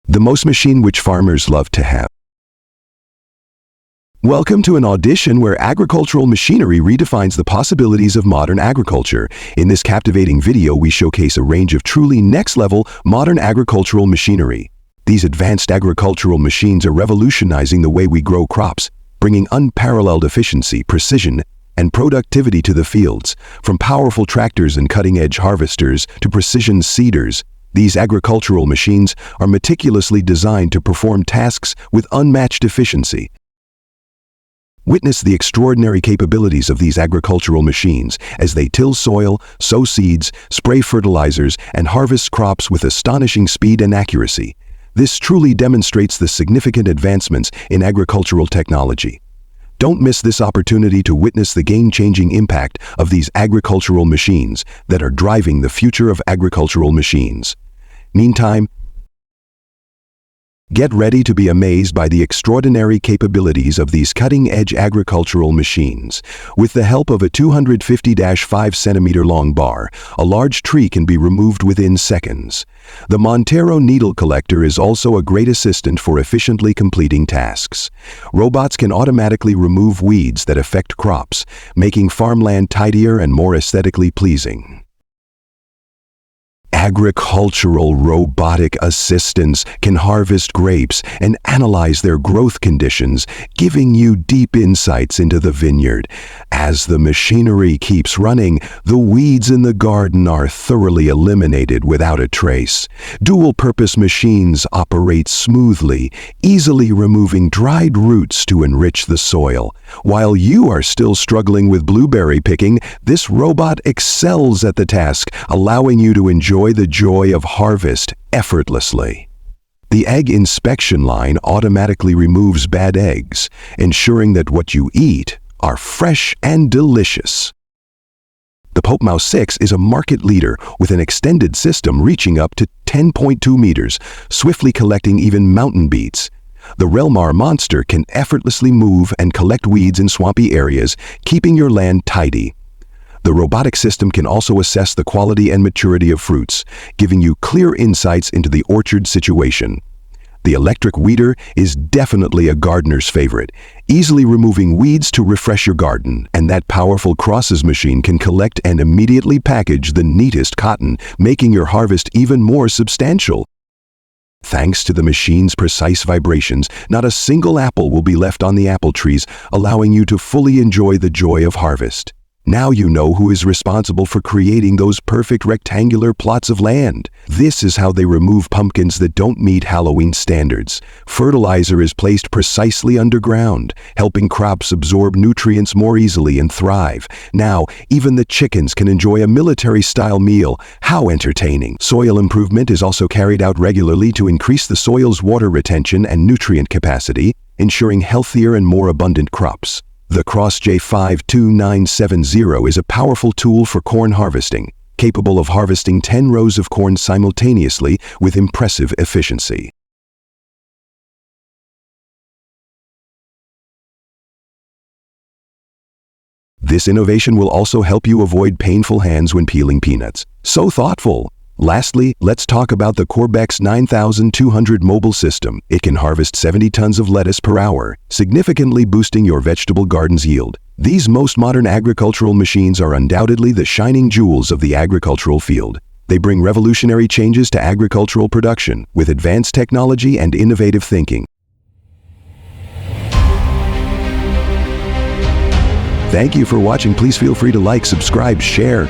the most machine which farmers love to have. Welcome to an audition where agricultural machinery redefines the possibilities of modern agriculture. In this captivating video, we showcase a range of truly next-level modern agricultural machinery. These advanced agricultural machines are revolutionizing the way we grow crops, bringing unparalleled efficiency, precision, and productivity to the fields. From powerful tractors and cutting-edge harvesters to precision seeders, these agricultural machines are meticulously designed to perform tasks with unmatched efficiency. Witness the extraordinary capabilities of these agricultural machines as they till soil, sow seeds, spray fertilizers, and harvest crops with astonishing speed and accuracy. This truly demonstrates the significant advancements in agricultural technology. Don't miss this opportunity to witness the game-changing impact of these agricultural machines that are driving the future of agricultural machines. Meantime, get ready to be amazed by the extraordinary capabilities of these cutting-edge agricultural machines. With the help of a 250-5 centimeter long bar, a large tree can be removed within seconds. The Montero needle collector is also a great assistant for efficiently completing tasks. Robots can automatically remove weeds that affect crops, making farmland tidier and more aesthetically pleasing. Agricultural robotic assistants can harvest grapes and analyze their growth conditions, giving you deep insights into the vineyard. As the machinery keeps running, the weeds in the garden are thoroughly eliminated without a trace. Dual-purpose machines operate smoothly, easily removing dried roots to enrich the soil. While you are still struggling with blueberry picking, this robot excels at the task, allowing you to enjoy the joy of harvest effortlessly. The egg inspection line automatically removes bad eggs, ensuring that what you eat are fresh and delicious. The Pope Mouse 6 is a market leader with an extended system reaching up to 10.2 meters, swiftly collecting even mountain beets. The Relmar Monster can effortlessly move and collect weeds in swampy areas, keeping your land tidy. The robotic system can also assess the quality and maturity of fruits, giving you clear insights into the orchard situation. The electric weeder is definitely a gardener's favorite, easily removing weeds to refresh your garden, and that powerful crosses machine can collect and immediately package the neatest cotton, making your harvest even more substantial. Thanks to the machine's precise vibrations, not a single apple will be left on the apple trees, allowing you to fully enjoy the joy of harvest. Now you know who is responsible for creating those perfect rectangular plots of land. This is how they remove pumpkins that don't meet Halloween standards. Fertilizer is placed precisely underground, helping crops absorb nutrients more easily and thrive. Now, even the chickens can enjoy a military-style meal. How entertaining! Soil improvement is also carried out regularly to increase the soil's water retention and nutrient capacity, ensuring healthier and more abundant crops. The Cross J52970 is a powerful tool for corn harvesting, capable of harvesting 10 rows of corn simultaneously with impressive efficiency. This innovation will also help you avoid painful hands when peeling peanuts. So thoughtful! Lastly, let's talk about the Corbex 9200 mobile system. It can harvest 70 tons of lettuce per hour, significantly boosting your vegetable garden's yield. These most modern agricultural machines are undoubtedly the shining jewels of the agricultural field. They bring revolutionary changes to agricultural production with advanced technology and innovative thinking. Thank you for watching. Please feel free to like, subscribe, share,